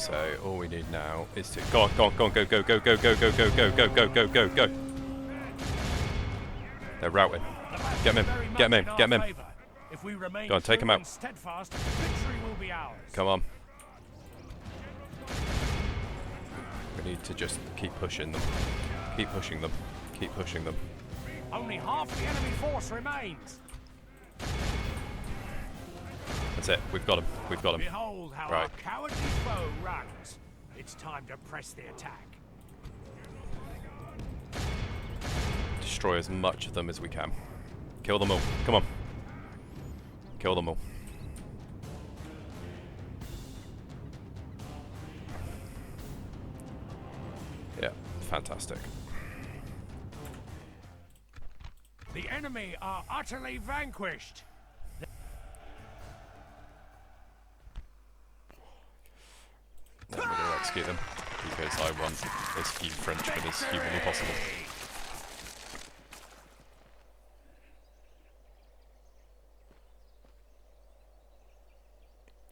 So all we need now is to go on, go on, go on, go, go, go, go, go, go, go, go, go, go, go, go, go. They're routing. Get him in, get him in, get him in. If we remain Go on, take him out. steadfast, victory will be ours. Come on. We need to just keep pushing them. Keep pushing them. Keep pushing them. Only half the enemy force remains. That's it. We've got him. We've got him. Behold how our cowardly foe runs. It's time to press the attack. Destroy as much of them as we can. Kill them all. Come on. Kill them all. Yeah, fantastic. The enemy are utterly vanquished. I'm going to execute them because I want as few Frenchmen as humanly possible.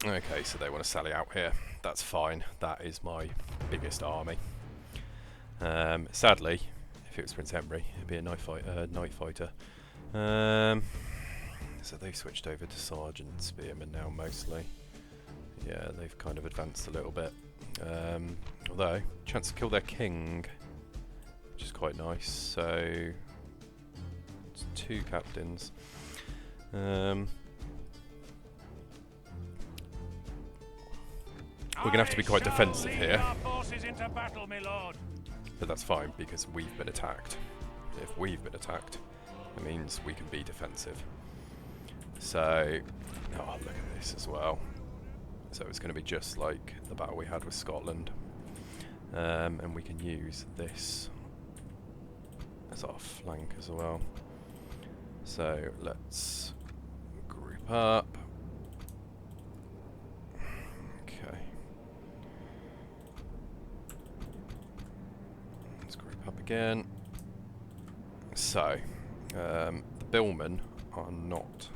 Okay, so they want to sally out here. That's fine. That is my biggest army. Sadly, if it was Prince Henry, it'd be a night fighter. So they've switched over to Sergeant Spearmen now, mostly. Yeah, they've kind of advanced a little bit. Although, chance to kill their king, which is quite nice. So, it's 2 captains. We're going to have to be quite defensive here. But that's fine, because we've been attacked. If we've been attacked, it means we can be defensive. So, oh, look at this as well. So it's going to be just like the battle we had with Scotland. And we can use this as our flank as well. So let's group up. Okay. Let's group up again. So, the billmen are not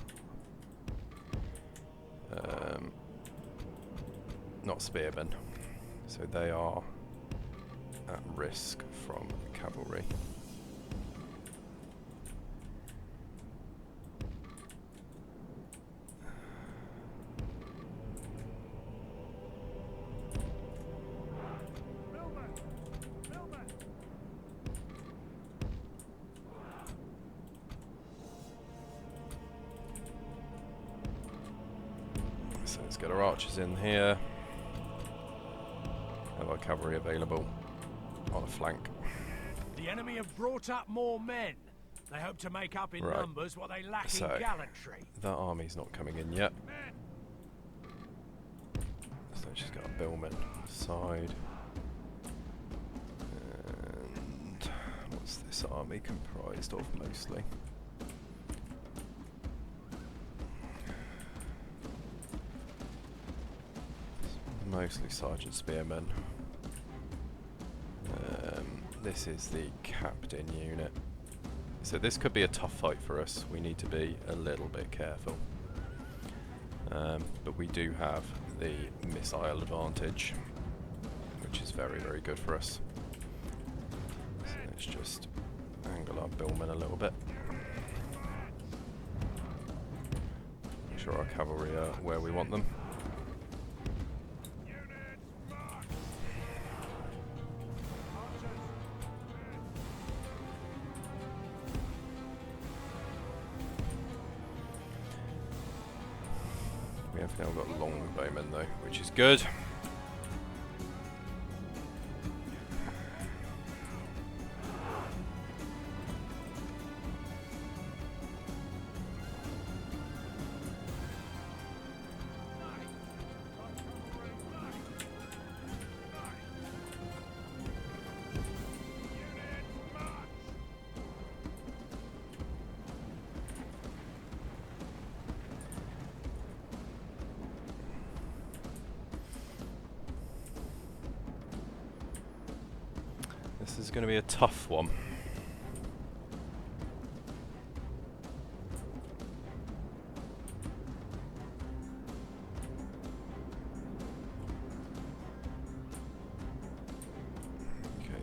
spearmen, so they are at risk from cavalry. So let's get our archers in here. Have our cavalry available on a flank. The enemy have brought up more men. They hope to make up in numbers what they lack in gallantry. That army's not coming in yet. So let's just get our billmen on the side. And what's this army comprised of mostly? Mostly Sergeant Spearmen. This is the captain unit. So this could be a tough fight for us. We need to be a little bit careful. But we do have the missile advantage, which is very, very good for us. So let's just angle our billmen a little bit. Make sure our cavalry are where we want them. We have now got longbowmen though, which is good. This is going to be a tough one.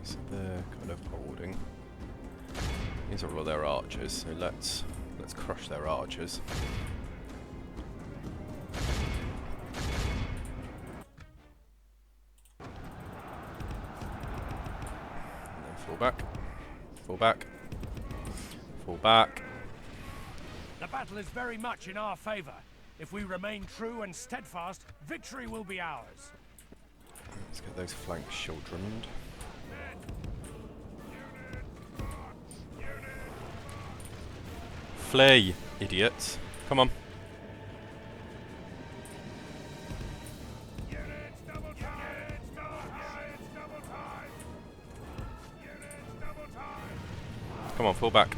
so they're kind of holding. These are all their archers, so let's crush their archers. And then fall back. Fall back. Fall back. The battle is very much in our favor. If we remain true and steadfast, victory will be ours. Let's get those flanks shouldered. Flee, idiots. Come on. Come on, fall back.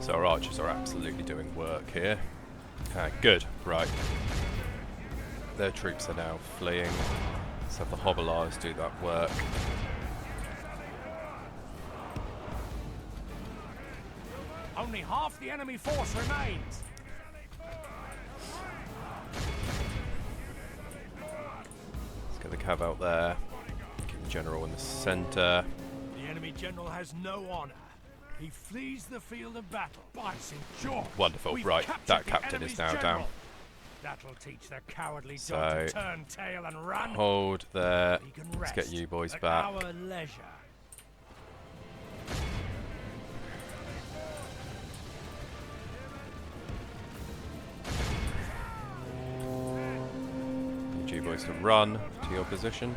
So our archers are absolutely doing work here. Good, right. Their troops are now fleeing. Let's have the Hobilars do that work. Only half the enemy force remains. Let's get the cav out there. Keep the general in the centre. The enemy general has no honor. He flees the field of battle. By St. George! Wonderful, We've right. captured That the captain is enemy's now general. down. That'll teach the cowardly dog to turn tail and run. Hold there. He can Let's rest get you boys at back. our leisure. Need you boys to run to your position.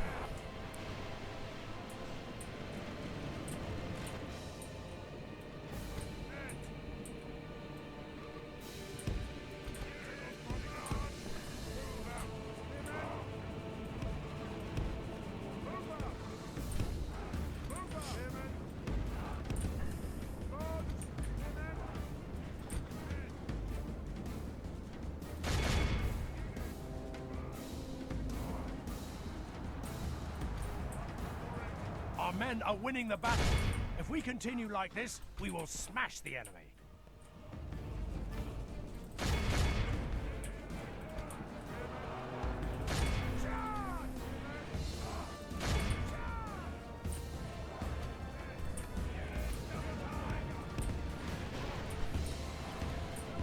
Our men are winning the battle. If we continue like this, we will smash the enemy.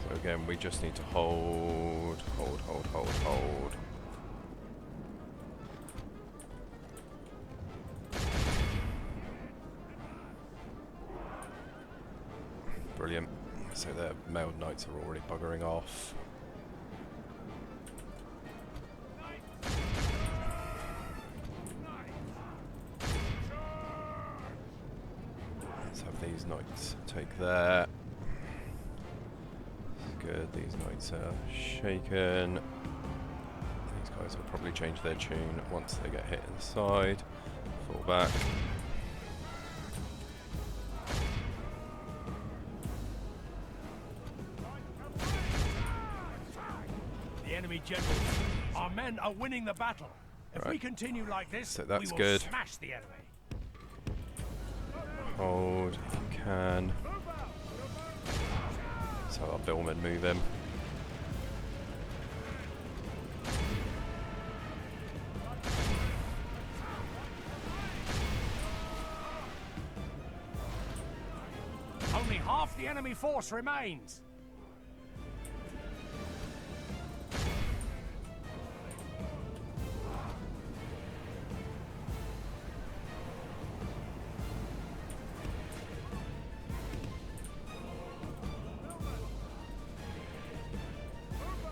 So again, we just need to hold. Brilliant. So their mailed knights are already buggering off. Let's have these knights take there. Good, these knights are shaken. These guys will probably change their tune once they get hit in the side. Fall back. The enemy general. Our men are winning the battle. If we continue like this, So that's we will good. smash the enemy. Hold if you can. So our billmen move him. Only half the enemy force remains.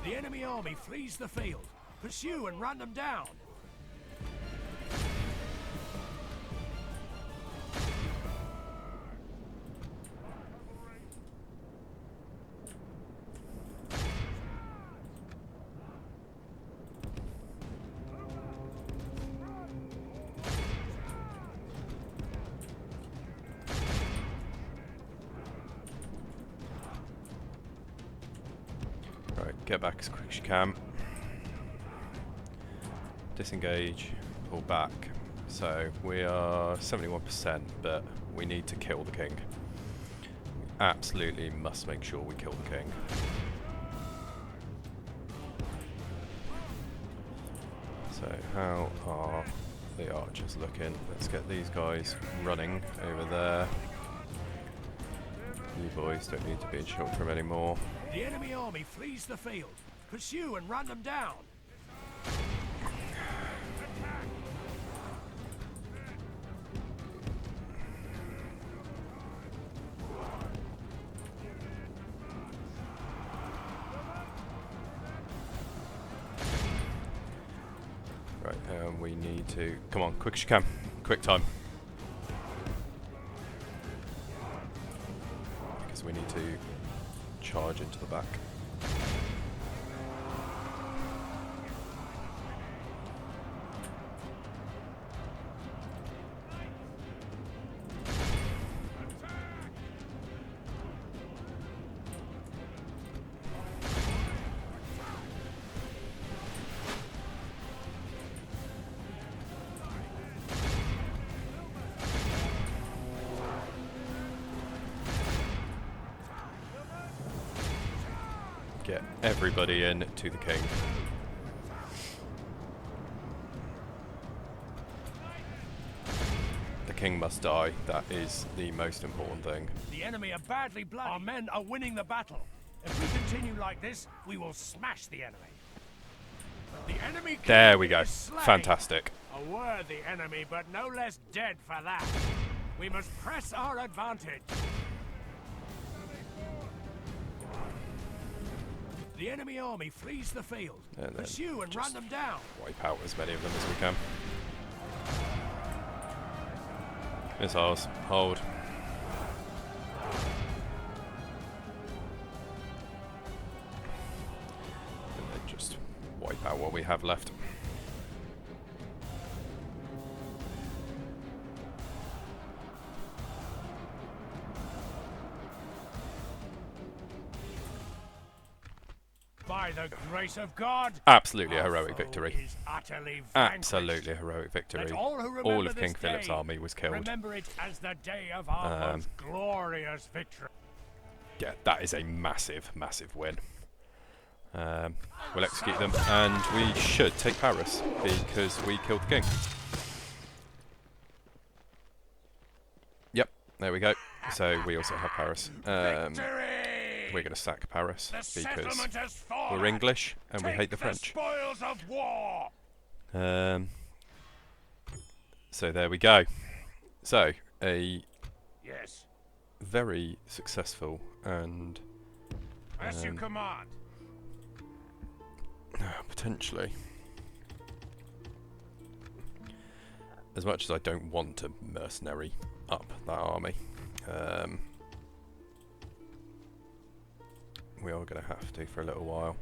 The enemy army flees the field. Pursue and run them down. get back as quick as you can. Disengage, pull back. So we are 71%, but we need to kill the king. We absolutely must make sure we kill the king. So how are the archers looking? Let's get these guys running over there. You boys don't need to be in shot from anymore. The enemy army flees the field. Pursue and run them down. Right, we need to... Come on, quick as you can. Quick time. Because we need to charge into the back. Get everybody in to the king. The king must die. That is the most important thing. The enemy are badly bloody. Our men are winning the battle. If we continue like this, we will smash the enemy. The enemy king There we go. is slain. Fantastic. A worthy enemy, but no less dead for that. We must press our advantage. The enemy army flees the field. And then Pursue and run just them down. wipe out as many of them as we can. Missiles, hold. And then just wipe out what we have left. By the grace of God, Absolutely a our heroic foe victory. is utterly vanquished. Absolutely a heroic victory. Let all who remember All of this King Philip's day army was killed. Remember it as the day of our most glorious victory. Yeah, that is a massive, massive win. We'll execute them, and we should take Paris because we killed the king. Yep, there we go. So we also have Paris. We're going to sack Paris because we're English and we hate the French. Spoils of war. So there we go. So a Yes, very successful and as you command. potentially, as much as I don't want to mercenary up that army, we are going to have to for a little while,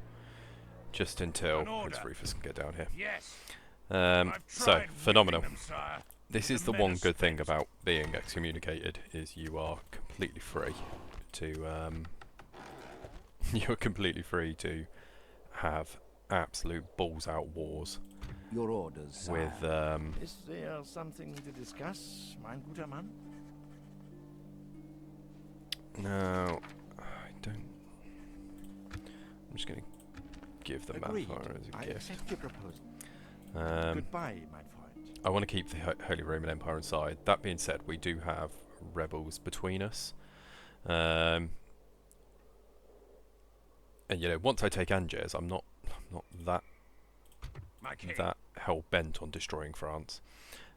just until Prince Rufus can get down here. Yes. So phenomenal. Them, sire. This is the one good thing about being excommunicated, is you are completely free to you're completely free to have absolute balls out wars Your orders, sire. with Is there something to discuss, mein guter Mann? no, I don't. I'm just going to give the Agreed. Manfire as a I gift. accept your proposal. Goodbye, mein Freund. I want to keep the Holy Roman Empire inside. That being said, we do have rebels between us. And you know, once I take Angers, I'm not that hell bent on destroying France.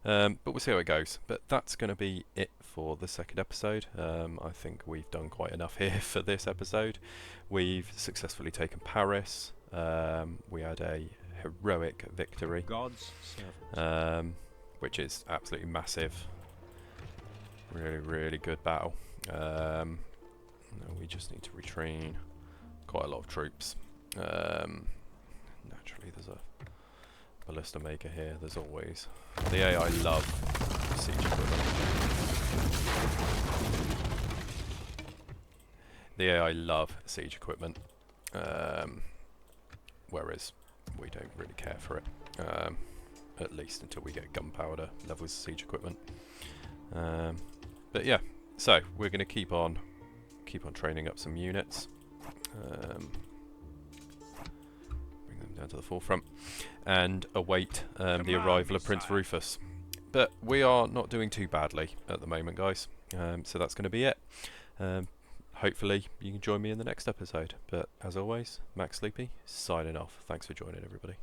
But we'll see how it goes. But that's going to be it for the second episode. I think we've done quite enough here for this episode. We've successfully taken Paris. We had a heroic victory, God's servant. which is absolutely massive. Really, really good battle. No, we just need to retrain quite a lot of troops. Naturally, there's a ballista maker here. There's always the AI love siege equipment. The AI love siege equipment. whereas we don't really care for it, at least until we get gunpowder levels of siege equipment. But yeah, so we're going to keep on training up some units, bring them down to the forefront, and await the arrival of Prince Rufus. But we are not doing too badly at the moment, guys. So that's going to be it. Hopefully you can join me in the next episode. But as always, Max Sleepy signing off. Thanks for joining, everybody.